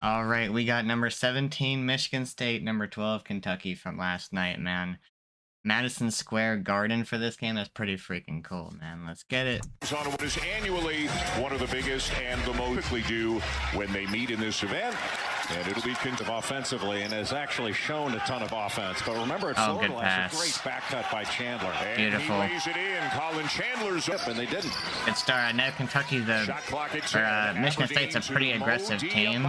All right, we got number 17, Michigan State, number 12, Kentucky from last night, man. Madison Square Garden for this game. That's pretty freaking cool, man. Let's get it. On what is annually one of the biggest and the most quickly do when they meet in this event. And it'll be offensively and has actually shown a ton of offense. But remember, it's good pass. A great back cut by Chandler. And beautiful. He lays it in. Colin Chandler's up, and they didn't. Good start. I know Kentucky's Michigan State's a pretty aggressive team.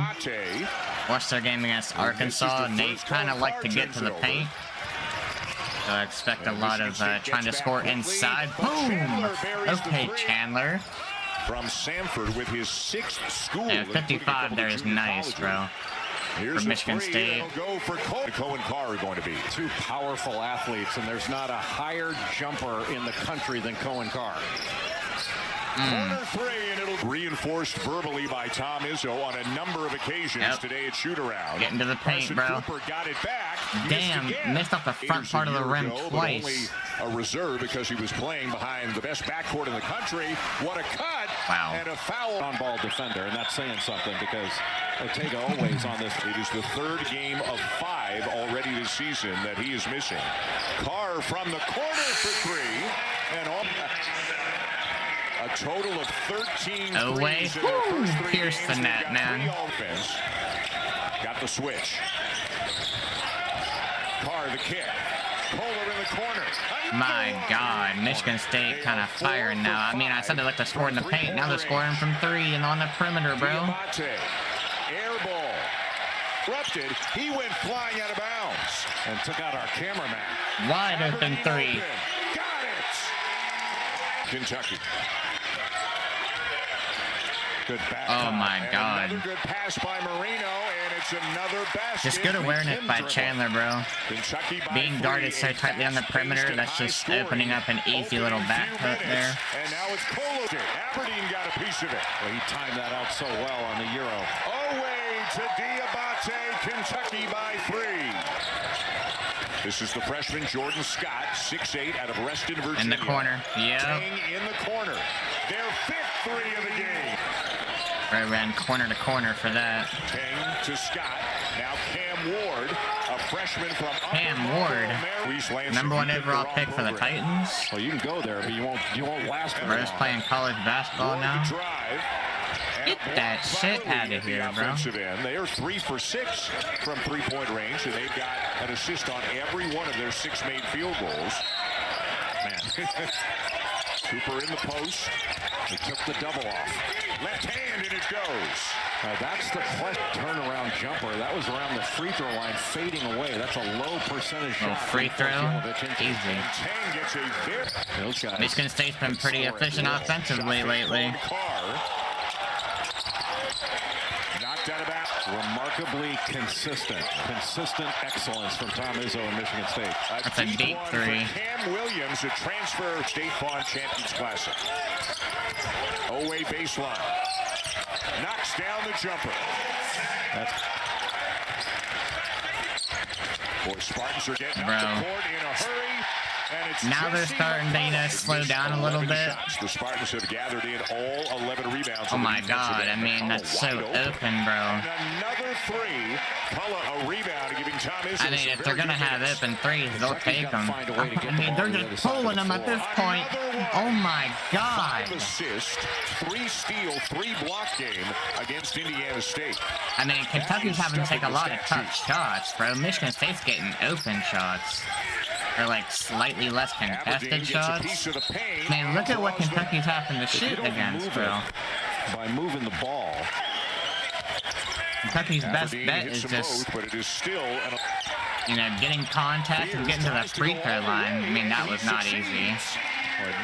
Watched their game against Arkansas, and they kind of like to get to the paint. So I expect a lot of trying to score inside. Boom! Okay, Chandler. From Sanford with his 6th school. Yeah, 55 there is nice, bro. For Michigan State. Go for Cohen Carr are going to be two powerful athletes, and there's not a higher jumper in the country than Cohen Carr. Corner 3, and it'll reinforced verbally by Tom Izzo on a number of occasions today at shoot-around. Getting to the paint, bro. Got it back. Damn, missed off the front part of the rim twice. Only a reserve because he was playing behind the best backcourt in the country. What a cut! Wow. And a foul. On-ball defender, and that's saying something because Ortega always on this. It is the 3rd game of 5 already this season that he is missing. Carr from the corner for 3, and all. A total of 13 away. Pierce the net, man. Got the switch. Carr the kick. Kohler in the corner. My God, Michigan State kind of firing now. I mean, I said they like to score in the paint. Now they're scoring from 3 and on the perimeter, bro. Air ball. Interrupted. He went flying out of bounds and took out our cameraman. Wide open 3. Got it. Kentucky. Good pass. Oh my God. Another good pass by Marino, and it's another basket. Just good awareness by Chandler, bro. Being guarded so tightly on the perimeter, that's just opening up an easy little back hook there. And now it's Kohler. Aberdeen got a piece of it. Well, he timed that out so well on the Euro. Away to Diabate, Kentucky by 3. This is the freshman Jordan Scott, 6'8", out of Reston, Virginia. In the corner, yeah. In the corner. Their 5th 3 of the game. Right, ran corner to corner for that. Tang to Scott. Now Cam Ward, a freshman from Cam Ward, number 1 overall pick for the Titans. Well, you can go there, but you won't last very long. Bro's playing college basketball now. Get that shit out of here, bro. They are 3 for 6 from 3-point range, and they've got an assist on every one of their 6 made field goals. Man. Cooper in the post. He took the double off. Left hand, and it goes. Now that's the turnaround jumper. That was around the free throw line, fading away. That's a low percentage shot. Free throw, easy. Michigan State's been pretty efficient offensively lately. Knocked out of bounds. Remarkably consistent excellence from Tom Izzo in Michigan State. That's a deep 3. Cam Williams, a transfer State Farm Champions Classic. Away baseline. Knocks down the jumper. Boy, Spartans are getting up the court in a hurry. And it's now they're starting to, slow down a little bit. The Spartans have gathered in all 11 rebounds. Oh my God, I mean, that's so open, bro. And another 3. Pulla a rebound, giving Tom Izzo. I mean, if they're going to have open 3s, they'll take them. I mean, they're just pulling them at this point. Oh my God. 5 assists, 3 steal, 3 block game against Indiana State. I mean, Kentucky's having to take a lot of tough shots, bro. Michigan State's getting open shots. Or like slightly less contested shots. Man, look at what Kentucky's having to shoot against, bro. By moving the ball. Kentucky's best bet is just, you know, getting contact and getting to the free throw line. I mean, that was not easy.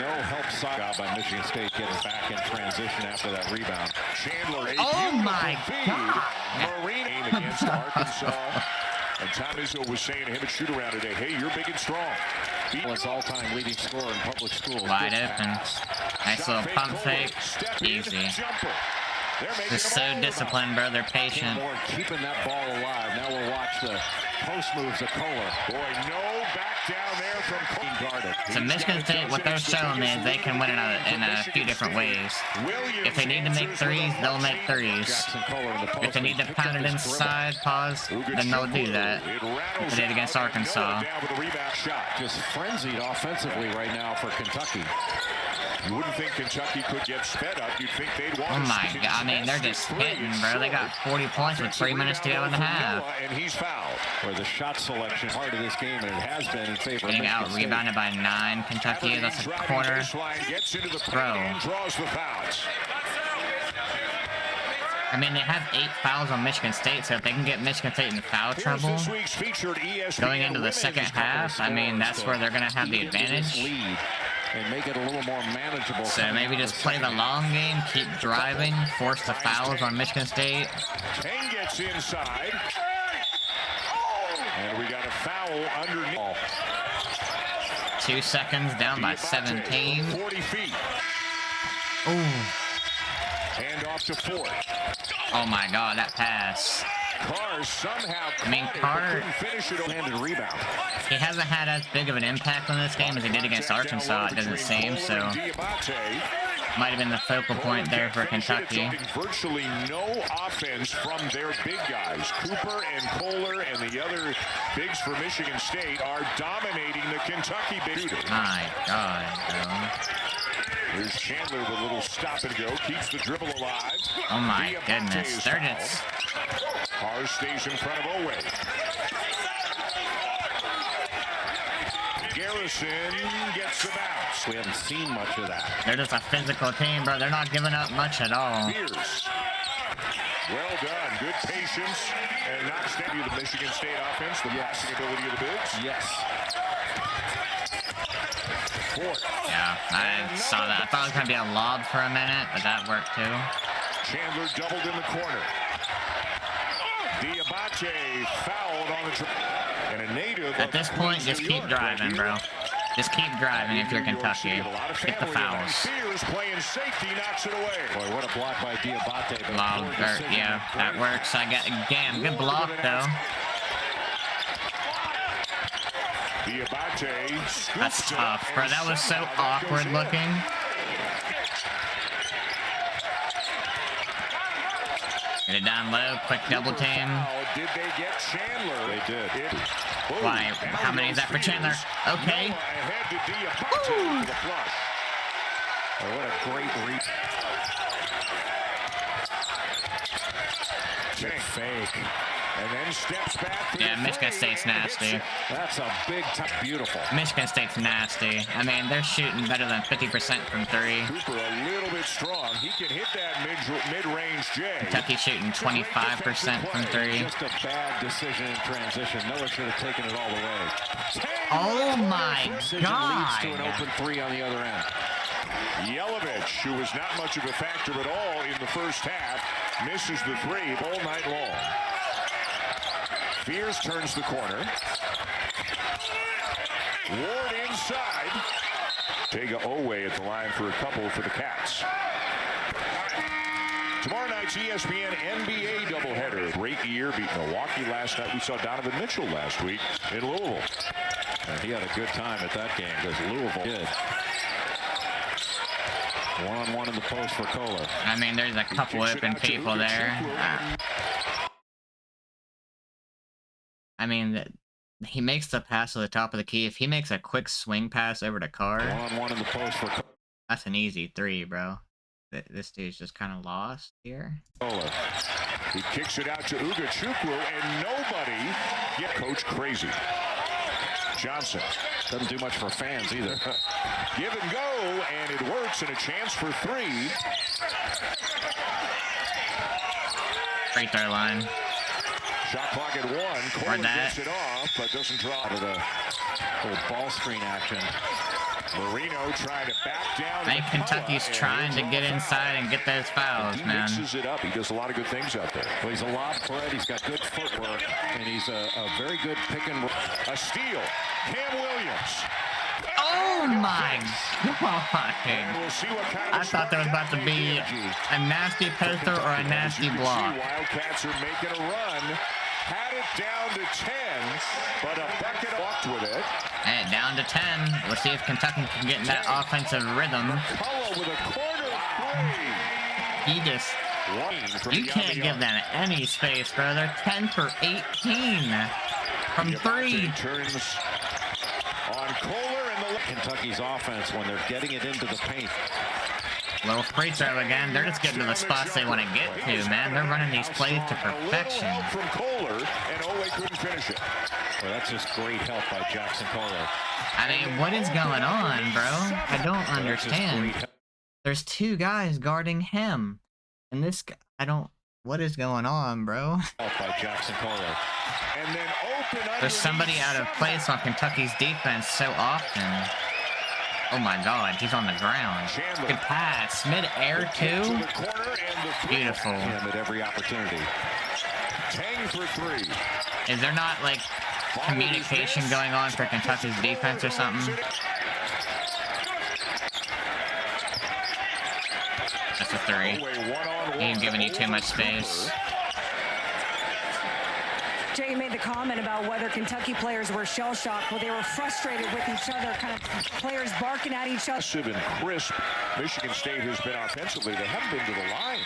No help side by Michigan State getting back in transition after that rebound. Chandler, oh my God! Marine against Arkansas. And Tom Izzo was saying to him at shoot-around today, hey, you're big and strong. It's all-time leading scorer in public schools. Wide open. Nice little pump fake. Easy. They're so disciplined, bro. They're patient. Keeping that ball alive. Now we'll watch the post moves of Kohler. Boy, no back So Michigan State, what they're showing is they can win in a few different ways. If they need to make threes, they'll make threes. If they need to pound it inside, pause, then they'll do that. Like they did against Arkansas. Just frenzied offensively right now for Kentucky. You wouldn't think Kentucky could get sped up. You'd think they'd want. Oh my god! I mean, they're just hitting, bro. They got 40 points with 3 minutes to go in the half. And he's fouled. Where the shot selection part of this game, and it has been in favor of Getting out rebounded by 9. Kentucky. That's a corner. Bro. I mean, they have 8 fouls on Michigan State, so if they can get Michigan State in foul trouble going into the second half, I mean, that's where they're going to have the advantage. And make it a little more manageable. So maybe just play the long game, keep driving, force the fouls on Michigan State. Tang gets inside. And we got a foul underneath. 2 seconds, down by 17. 40 feet. Ooh. Hand off to Ford. Oh my god, that pass. Carr somehow Carr, finish it landed rebound. He hasn't had as big of an impact on this game as he did against Arkansas, it doesn't seem, so might have been the focal point there for Kentucky. Virtually no offense from their big guys. Cooper and Kohler and the other bigs for Michigan State are dominating the Kentucky big. My god, bro. Here's Chandler with a little stop and go, keeps the dribble alive. Oh my goodness, they're just... Carr stays in front of Owe. Garrison gets the bounce. We haven't seen much of that. They're just a physical team, bro. They're not giving up much at all. Pierce. Well done. Good patience. And not steady the Michigan State offense. The passing ability of the bigs. Yes. Ford. Yeah, I saw that. I thought it was going to be a lob for a minute, but that worked too. Chandler doubled in the corner. Diabate fouled on the and a native. At this point, just keep driving, bro. Just keep driving if you're Kentucky. Get the fouls. Spears playing safety, knocks it away. Boy, what a block by Diabate. Yeah, that works. I got damn good block though. Diabate. That's tough, bro. That was so awkward looking. Get it down low, quick double team. Did they get Chandler? They did. Why? How many is that for Chandler? Okay. Oh, what a great reach. Fake. And then steps back. Yeah, Michigan State's nasty. That's a big time. Beautiful. Michigan State's nasty. I mean, they're shooting better than 50% from 3. Cooper a little bit strong. He can hit that mid-range J. Kentucky shooting 25% from 3. Just a bad decision in transition. Miller should have taken it all the way. Oh my god! Leads to an open 3 on the other end. Yelovich, who was not much of a factor at all in the first half, misses the 3 all night long. Fears turns the corner. Ward inside. Tega Owe at the line for a couple for the Cats. Tomorrow night's ESPN NBA doubleheader. Great year, beat Milwaukee last night. We saw Donovan Mitchell last week in Louisville. And he had a good time at that game because Louisville did. One-on-one in the post for Kohler. I mean, there's a couple open people there. I mean, he makes the pass to the top of the key. If he makes a quick swing pass over to Carr, One-on-one in the post for Kohler. That's an easy 3, bro. This dude's just kind of lost here. Kohler. He kicks it out to Ugachukwu, and nobody get Coach crazy. Johnson. Doesn't do much for fans either. Give and go, and it works, and a chance for 3. Free throw line. Shot clock at 1. Kohler gets it off, but doesn't draw to the little ball screen action. Marino trying to back down. I think Kentucky's trying to get inside and get those fouls, man. He mixes it up. He does a lot of good things out there. Well, he's a lob threat. He's got good footwork, and he's a very good pick and roll. A steal. Cam Williams. Oh my god! We'll see what kind I thought there was about to be a nasty poster or a nasty block. Wildcats are making a run. had it down to 10, but a bucket walked with it. And down to 10. Let's see if Kentucky can get in that offensive rhythm. McCullough with a corner three. He just... You can't give them any space, bro. They're 10 for 18 from 3. Turns on Kohler and the Kentucky's offense when they're getting it into the paint. Little free throw again. They're just getting to the spots they want to get to, man. They're running these plays to perfection. From Kohler, and Owe couldn't finish it. Well, that's just great help by Jackson Kohler. I mean, what is going on, bro? I don't understand. There's 2 guys guarding him. And this guy, what is going on, bro? Help by Jackson Kohler. And then there's somebody out of place on Kentucky's defense so often. Oh my god, he's on the ground. Good pass. Mid-air, too? Beautiful. At every opportunity. Tang for 3. Is there not, like, communication going on for Kentucky's defense or something? That's a 3. He ain't giving you too much space. Jay made the comment about whether Kentucky players were shell-shocked, where they were frustrated with each other, kind of players barking at each other. Aggressive and crisp. Michigan State has been offensively. They haven't been to the line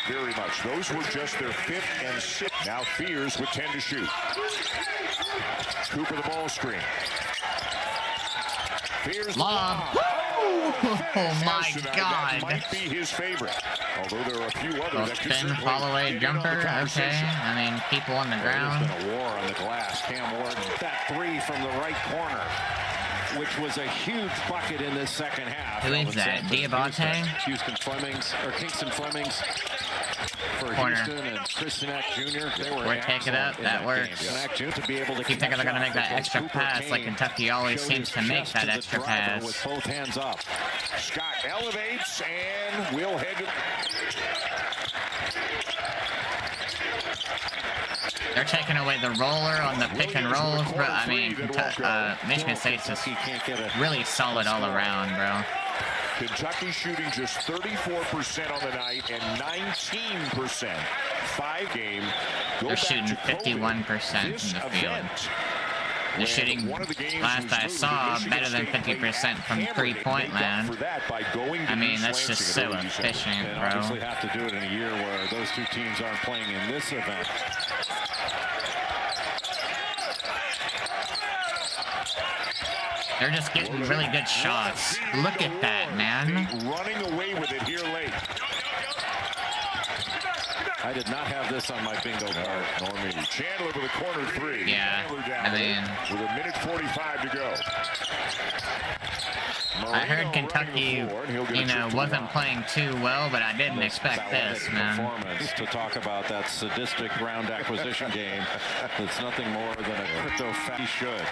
very much. Those were just their 5th and 6th. Now Fears with 10 to shoot. Cooper the ball screen. Fears lob. Oh my god. That might be his favorite. Although there are a few others that could spin, follow away, jumper, okay. I mean, people on the ground. There's been a war on the glass. Cam Ward, that 3 from the right corner, which was a huge bucket in this second half. Who is that? Diabate? Kingston Flemings for corner. Houston and Chris Sinak Jr. They were take it up. That works. To be able to keep thinking they're going to make that extra pass like Kentucky always seems to make that extra pass. With both hands up. Scott elevates and will head to... They're taking away the roller on the pick and rolls, bro. I mean, Michigan State's just really solid all around, bro. Kentucky shooting just 34% on the night and 19% 5-game. They're shooting 51% from the field. They're shooting, last I saw, better than 50% from three-point land. I mean, that's just so efficient, bro. And obviously have to do it in a year where those 2 teams aren't playing in this event. They're just getting really good shots. Look at that, man. Running away with it here late. I did not have this on my bingo card. Nor me. Chandler with a corner 3. Yeah, I mean, with a minute 45 to go. I heard Kentucky, you know, wasn't playing too well, but I didn't expect this, man. To talk about that sadistic round acquisition game, it's nothing more than a crypto fatty should.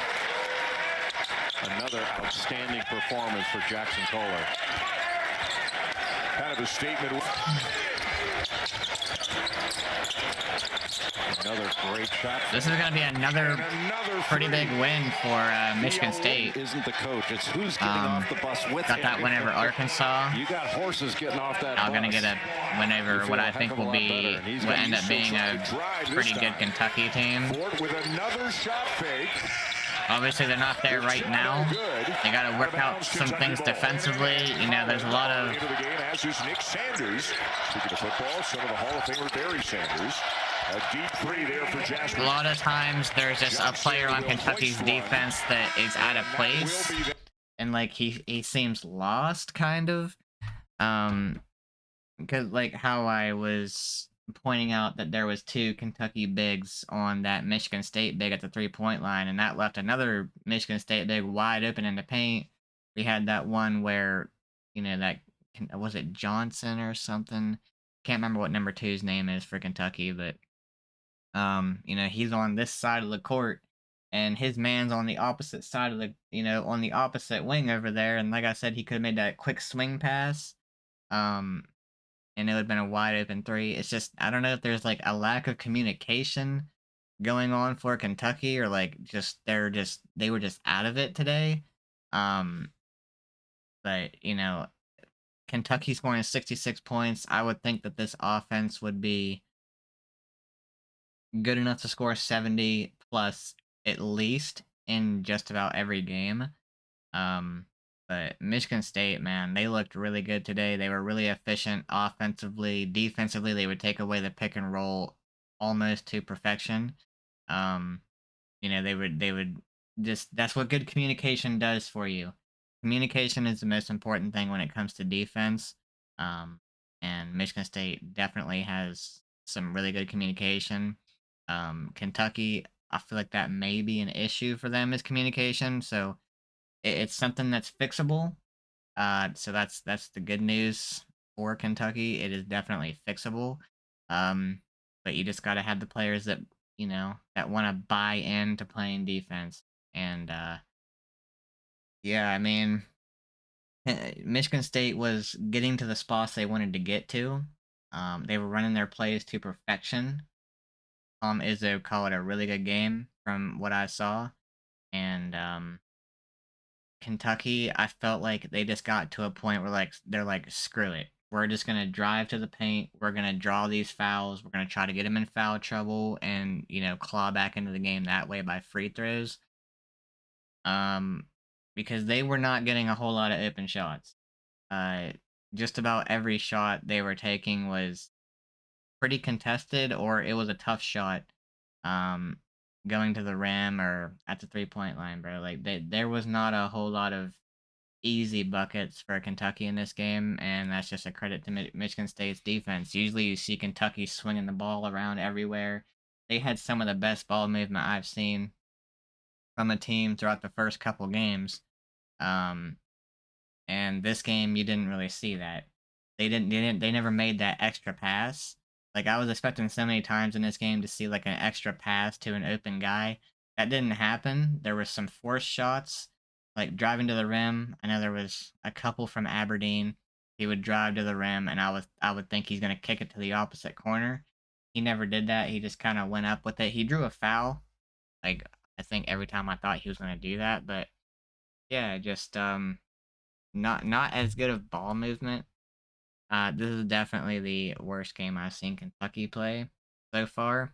Another outstanding performance for Jackson Kohler. Kind of a statement. Another great shot. This is going to be another pretty big win for Michigan State. Isn't the coach? It's who's getting off the bus with got that win over Arkansas. You got horses getting off that I'm going to get a win over what I think will end up being a pretty good Kentucky team. With another shot fake. Obviously, they're not there right now. They got to work out some things defensively. You know, there's a lot of... As is Nick Sanders. Speaking of football, son of the Hall of Famer Barry Sanders. A deep 3 there for Jasper. A lot of times, there's just a player on Kentucky's defense that is out of place. And, like, he seems lost, kind of. Because, like, how I was pointing out that there was 2 Kentucky bigs on that Michigan State big at the 3-point line, and that left another Michigan State big wide open in the paint. We had that one where, you know, that, was it Johnson or something? Can't remember what number 2's name is for Kentucky, but, you know, he's on this side of the court, and his man's on the opposite side of the, you know, on the opposite wing over there, and like I said, he could have made that quick swing pass, and it would have been a wide open 3. It's just, I don't know if there's like a lack of communication going on for Kentucky, or like they were just out of it today. But, you know, Kentucky scoring 66 points, I would think that this offense would be good enough to score 70 plus at least in just about every game. Um, but Michigan State, man, they looked really good today. They were really efficient offensively. Defensively, they would take away the pick and roll almost to perfection. Um, they would just that's what good communication does for you. Communication is the most important thing when it comes to defense. Um, and Michigan State definitely has some really good communication. Kentucky, I feel like that may be an issue for them is communication. So it's something that's fixable. So that's the good news for Kentucky. It is definitely fixable. Um, but you just got to have the players that that want to buy into playing defense. And yeah, I mean, Michigan State was getting to the spots they wanted to get to. They were running their plays to perfection. Izzo called it a really good game from what I saw, and Kentucky, I felt like they just got to a point where they're like, screw it. We're just gonna drive to the paint. We're gonna draw these fouls. We're gonna try to get them in foul trouble and claw back into the game that way by free throws. Um, because they were not getting a whole lot of open shots. Uh, just about every shot they were taking was pretty contested, or it was a tough shot. Um, going to the rim or at the 3-point line, bro. Like there was not a whole lot of easy buckets for Kentucky in this game, and that's just a credit to Michigan State's defense. Usually you see Kentucky swinging the ball around everywhere. They had some of the best ball movement I've seen from a team throughout the first couple games. Um, and this game, you didn't really see that. They never made that extra pass. Like, I was expecting so many times in this game to see, like, an extra pass to an open guy. That didn't happen. There was some forced shots, like, driving to the rim. I know there was a couple from Aberdeen. He would drive to the rim, and I would think he's gonna kick it to the opposite corner. He never did that. He just kind of went up with it. He drew a foul. Like, I think every time I thought he was gonna do that, but yeah, just not as good of ball movement. This is definitely the worst game I've seen Kentucky play so far.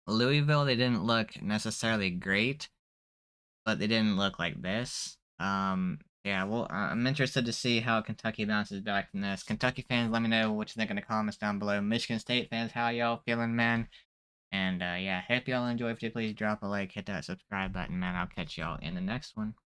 Louisville, they didn't look necessarily great, but they didn't look like this. Yeah, well, I'm interested to see how Kentucky bounces back from this. Kentucky fans, let me know what you think in the comments down below. Michigan State fans, how y'all feeling, man? And yeah, hope y'all enjoy. If you please drop a like, hit that subscribe button, man. I'll catch y'all in the next one.